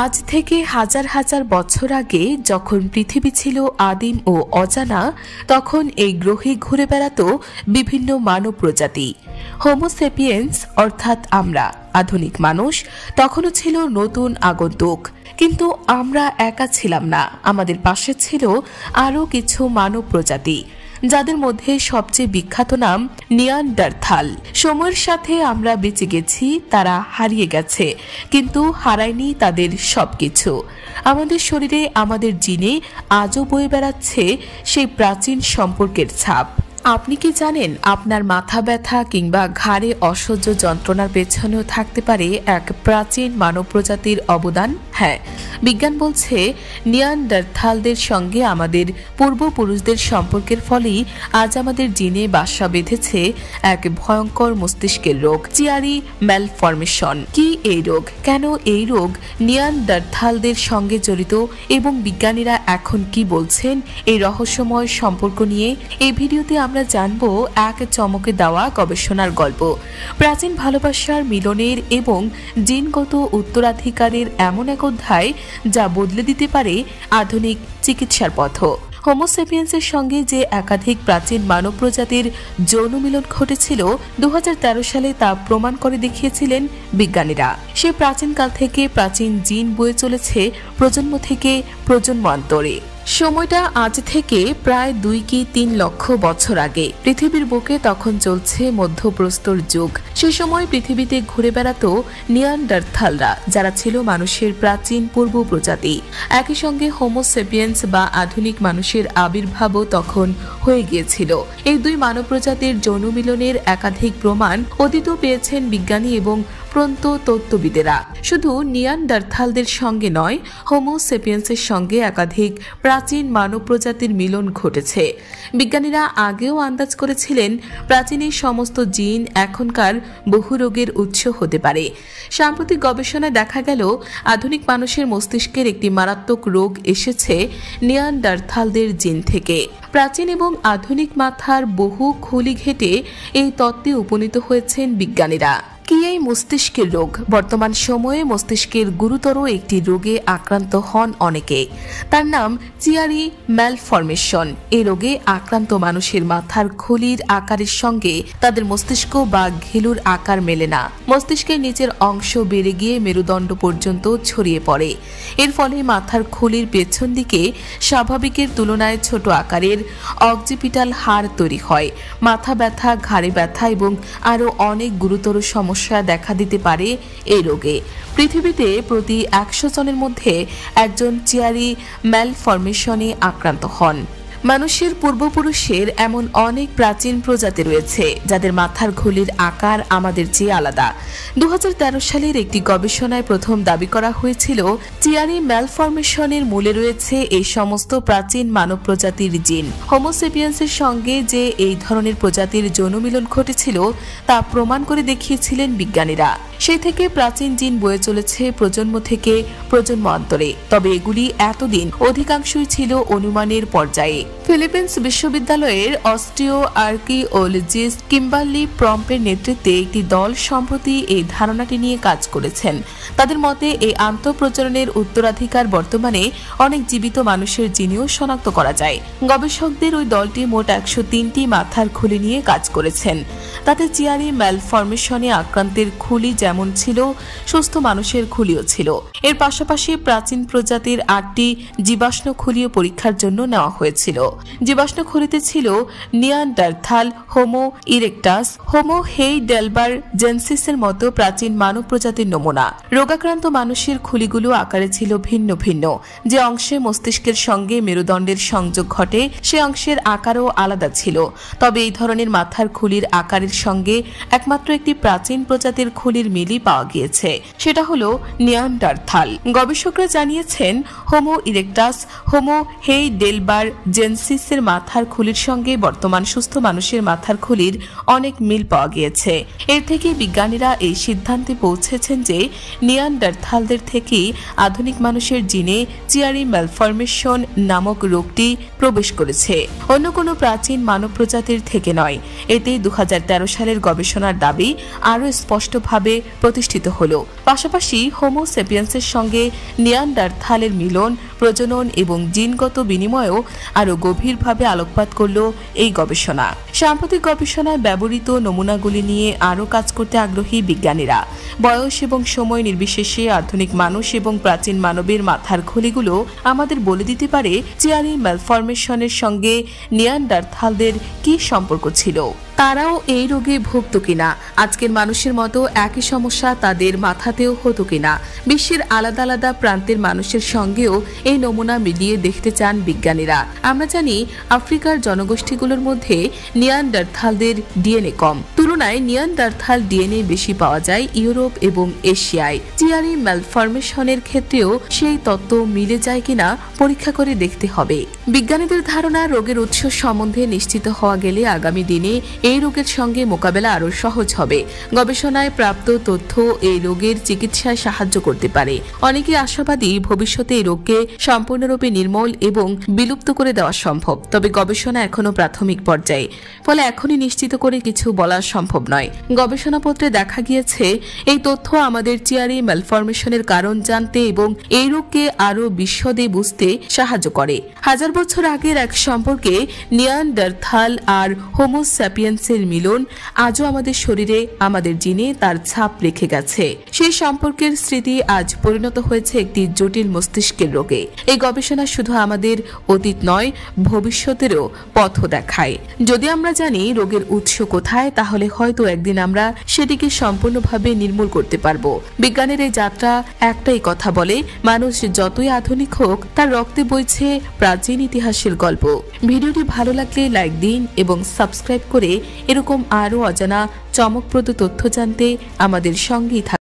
আজ থেকে হাজার হাজার বছর আগে যখন পৃথিবী ছিল আদিম ও অজানা, তখন এই গ্রহে ঘুরে বেড়াতো বিভিন্ন মানব প্রজাতি। হোমোসেপিয়েন্স অর্থাৎ আমরা, আধুনিক মানুষ, তখনও ছিল নতুন আগন্তুক। কিন্তু আমরা একা ছিলাম না, আমাদের পাশে ছিল আরও কিছু মানব প্রজাতি, যাদের মধ্যে সবচেয়ে বিখ্যাত নাম নিয়ানডারথাল। সময়ের সাথে আমরা বেঁচে গেছি, তারা হারিয়ে গেছে, কিন্তু হারায়নি তাদের সবকিছু। আমাদের শরীরে, আমাদের জিনে আজও বয়ে বেড়াচ্ছে সেই প্রাচীন সম্পর্কের ছাপ। আপনি কি জানেন আপনার মাথা ব্যথা কিংবা ঘাড়ে অসহ্য যন্ত্রণার পেছনেও থাকতে পারে এক প্রাচীন মানব প্রজাতির অবদান? হ্যাঁ, বিজ্ঞান বলছে নিয়ানডারথালদের সঙ্গে আমাদের পূর্বপুরুষদের সম্পর্কের ফলেই আজ আমাদের জিনে বাসা বেঁধেছে এক ভয়ঙ্কর মস্তিষ্কের রোগ, চিয়ারি ম্যালফরমেশন। কি এই রোগ, কেন এই রোগ নিয়ানডারথালদের সঙ্গে জড়িত এবং বিজ্ঞানীরা এখন কি বলছেন এই রহস্যময় সম্পর্ক নিয়ে এই ভিডিওতে আমরা জানবো এক চমকে দেওয়া গবেষণার গল্প, প্রাচীন ভালোবাসার মিলনের এবং জিনগত উত্তরাধিকারের এমন এক অধ্যায় যা বদলে দিতে পারে আধুনিক চিকিৎসার পথ। হোমোসেপিয়েন্সের সঙ্গে যে একাধিক প্রাচীন মানব প্রজাতির যৌন মিলন ঘটেছিল 2013 সালে, তা প্রমাণ করে দেখিয়েছিলেন বিজ্ঞানীরা। সে প্রাচীনকাল থেকে প্রাচীন জিন বয়ে চলেছে প্রজন্ম থেকে প্রজন্মান্তরে। সময়টা আজ থেকে প্রায় 2 কি 3 লক্ষ বছর আগে। পৃথিবীর বুকে তখন চলছে মধ্যপ্রস্তর যুগ। সে সময় পৃথিবীতে ঘুরে বেড়াতো নিয়ানডারথালরা, যারা ছিল মানুষের প্রাচীন পূর্ব প্রজাতি। একই সঙ্গে হোমোসেপিয়েন্স বা আধুনিক মানুষের আবির্ভাবও তখন হয়ে গিয়েছিল। এই দুই মানব প্রজাতির যৌন মিলনের একাধিক প্রমাণ অতীতও পেয়েছেন বিজ্ঞানী এবং প্রত্নতত্ত্ববিদেরা। শুধু নিয়ানডারথালদের সঙ্গে নয়, হোমোসেপিয়েন্সের সঙ্গে একাধিক প্রাচীন মানব প্রজাতির মিলন ঘটেছে। বিজ্ঞানীরা আগেও আন্দাজ করেছিলেন প্রাচীন এই সমস্ত জিন এখনকার বহু রোগের উৎস হতে পারে। সাম্প্রতিক গবেষণায় দেখা গেল আধুনিক মানুষের মস্তিষ্কের একটি মারাত্মক রোগ এসেছে নিয়ানডারথালদের জিন থেকে। প্রাচীন এবং আধুনিক মাথার বহু খুলি ঘেঁটে এই তত্ত্বে উপনীত হয়েছেন বিজ্ঞানীরা। কি এই মস্তিষ্কের রোগ? বর্তমান সময়ে মস্তিষ্কের গুরুতর একটি রোগে আক্রান্ত হন অনেকে। তার নাম চিয়ারি ম্যালফরমেশন। এই রোগে আক্রান্ত মানুষের মাথার খুলির আকারের সঙ্গে তাদের মস্তিষ্ক বা ঘিলুর আকার মেলে না। মস্তিষ্কের নিচের অংশ বেড়ে গিয়ে মেরুদণ্ড পর্যন্ত ছড়িয়ে পড়ে। এর ফলে মাথার খুলির পেছন দিকে স্বাভাবিকের তুলনায় ছোট আকারের অক্সিপিটাল হাড় তৈরি হয়। মাথা ব্যথা, ঘাড়ে ব্যথা এবং আরও অনেক গুরুতর সমস্যা দেখা দিতে পারে এই রোগে। পৃথিবীতে প্রতি 100 জনের মধ্যে একজন চিয়ারি ম্যালফরমেশনে আক্রান্ত হন। মানুষের পূর্বপুরুষের এমন অনেক প্রাচীন প্রজাতি রয়েছে যাদের মাথার খুলির আকার আমাদের চেয়ে আলাদা। 2013 সালের একটি গবেষণায় প্রথম দাবি করা হয়েছিল চিয়ারি ম্যালফরমেশনের মূলে রয়েছে এই সমস্ত প্রাচীন মানব প্রজাতির জিন। হোমোসেপিয়েন্সের সঙ্গে যে এই ধরনের প্রজাতির যৌন মিলন ঘটেছিল তা প্রমাণ করে দেখিয়েছিলেন বিজ্ঞানীরা। সেই থেকে প্রাচীন জিন বয়ে চলেছে প্রজন্ম থেকে প্রজন্ম অন্তরে। তবে এগুলি এতদিন অধিকাংশই ছিল অনুমানের পর্যায়ে। ফিলিপিন্স বিশ্ববিদ্যালয়ের অস্টিও আর্কিওলজিস্ট কিম্বারলি প্রম্পের নেতৃত্বে একটি দল সম্প্রতি এই ধারণাটি নিয়ে কাজ করেছেন। তাদের মতে এই আন্তঃপ্রজননের উত্তরাধিকার বর্তমানে অনেক জীবিত মানুষের জিনেও শনাক্ত করা যায়। গবেষকদের ওই দলটি মোট 103টি মাথার খুলি নিয়ে কাজ করেছেন। তাতে চিয়ারি ম্যালফরমেশনে আক্রান্তের খুলি যেমন ছিল, সুস্থ মানুষের খুলিও ছিল। এর পাশাপাশি প্রাচীন প্রজাতির 8টি জীবাশ্ম খুলিও পরীক্ষার জন্য নেওয়া হয়েছিল। জীবাশ্ম খুলিতে ছিল নিয়ানডারথাল, হোমো ইরেক্টাস, হোমো হেইডেলবারজেনসিসের মতো প্রাচীন মানব প্রজাতির নমুনা। রোগাক্রান্ত মানুষের খুলিগুলো আকারে ছিল ভিন্ন ভিন্ন। যে অংশে মস্তিষ্কের সঙ্গে মেরুদণ্ডের সংযোগ ঘটে সে অংশের আকারও আলাদা ছিল। তবে এই ধরনের মাথার খুলির আকারের সঙ্গে একমাত্র একটি প্রাচীন প্রজাতির খুলির মিলই পাওয়া গিয়েছে, সেটা হলো নিয়ানডারথাল। গবেষকরা জানিয়েছেন হোমো ইরেক্টাস, হোমো হেইডেলবারজেনসিসের মাথার খুলির সঙ্গে বর্তমান সুস্থ মানুষের মাথার খুলির অনেক মিল পাওয়া গিয়েছে। এর থেকে বিজ্ঞানীরা এই সিদ্ধান্তে পৌঁছেছেন যে নিয়ানডারথালদের থেকেই আধুনিক মানুষের জিনে চিয়ারি ম্যালফরমেশন নামক রোগটি প্রবেশ করেছে, অন্য কোনো প্রাচীন মানব প্রজাতির থেকে নয়। এতে 2013 সালের গবেষণার দাবি আরও স্পষ্টভাবে প্রতিষ্ঠিত হলো। পাশাপাশি হোমো সেপিয়েন্সের সঙ্গে নিয়ানডারথালের মিলন, প্রজনন এবং জিনগত বিনিময়ও আরও গভীরভাবে আলোকপাত করল এই গবেষণা। সাম্প্রতিক গবেষণায় ব্যবহৃত নমুনাগুলি নিয়ে আরও কাজ করতে আগ্রহী বিজ্ঞানীরা। বয়স এবং সময় নির্বিশেষে আধুনিক মানুষ এবং প্রাচীন মানবের মাথার খুলিগুলো আমাদের বলে দিতে পারে চিয়ারি ম্যালফরমেশনের সঙ্গে নিয়ানডারথালদের কি সম্পর্ক ছিল। তারাও এই রোগে ভুগত কিনা, আজকের মানুষের মতো একই সমস্যা তাদের মাথাতেও হতো কিনা। বিশ্বের আলাদা আলাদা প্রান্তের মানুষের সঙ্গেও এই নমুনা মিলিয়ে দেখতে চান বিজ্ঞানীরা। আমরা জানি আফ্রিকার জনগোষ্ঠীগুলোর মধ্যে নিয়ানডারথালদের ডিএনএ কম, তুলনায় নিয়ানডারথাল ডিএনএ বেশি পাওয়া যায় ইউরোপ এবং এশিয়ায়। চিয়ারি ম্যালফরমেশনের ক্ষেত্রেও সেই তত্ত্ব মিলে যায় কিনা পরীক্ষা করে দেখতে হবে। বিজ্ঞানীদের ধারণা, রোগের উৎস সম্বন্ধে নিশ্চিত হওয়া গেলে আগামী দিনে এই রোগের সঙ্গে মোকাবেলা আরও সহজ হবে। গবেষণায় প্রাপ্ত তথ্য এই রোগের চিকিৎসায় সাহায্য করতে পারে। অনেকে আশাবাদী ভবিষ্যতে এই রোগকে সম্পূর্ণরূপে নির্মূল এবং বিলুপ্ত করে দেওয়া সম্ভব, তবে গবেষণা এখনো প্রাথমিক পর্যায়ে, ফলে এখনই নিশ্চিত করে কিছু বলা সম্ভব নয়। গবেষণাপত্রে দেখা গিয়েছে এই তথ্য আমাদের চিয়ারি ম্যালফরমেশনের কারণ জানতে এবং এই রোগকে আরও বিশদে বুঝতে সাহায্য করে। হাজার বছর আগের এক সম্পর্কে নিয়ানডারথাল আর হোমো স্যাপিয়েন্সের মিলন আজও আমাদের শরীরে, আমাদের জিনে তার ছাপ রেখে গেছে। সেই সম্পর্কের স্মৃতি আজ পরিণত হয়েছে একটি জটিল মস্তিষ্কের রোগে। এই গবেষণা শুধু আমাদের অতীত নয়, ভবিষ্যতেরও পথ দেখায়। যদি আমরা জানি রোগের উৎস কোথায়, তাহলে হয়তো একদিন আমরা সেটিকে সম্পূর্ণভাবে নির্মূল করতে পারবো। বিজ্ঞানের এই যাত্রা একটাই কথা বলে, মানুষ যতই আধুনিক হোক, তার রক্তে বইছে প্রাচীন ইতিহাসের গল্প। ভিডিওটি ভালো লাগলে লাইক দিন এবং সাবস্ক্রাইব করে এরকম আরও অজানা চমকপ্রদ তথ্য জানতে আমাদের সঙ্গেই থাকুন।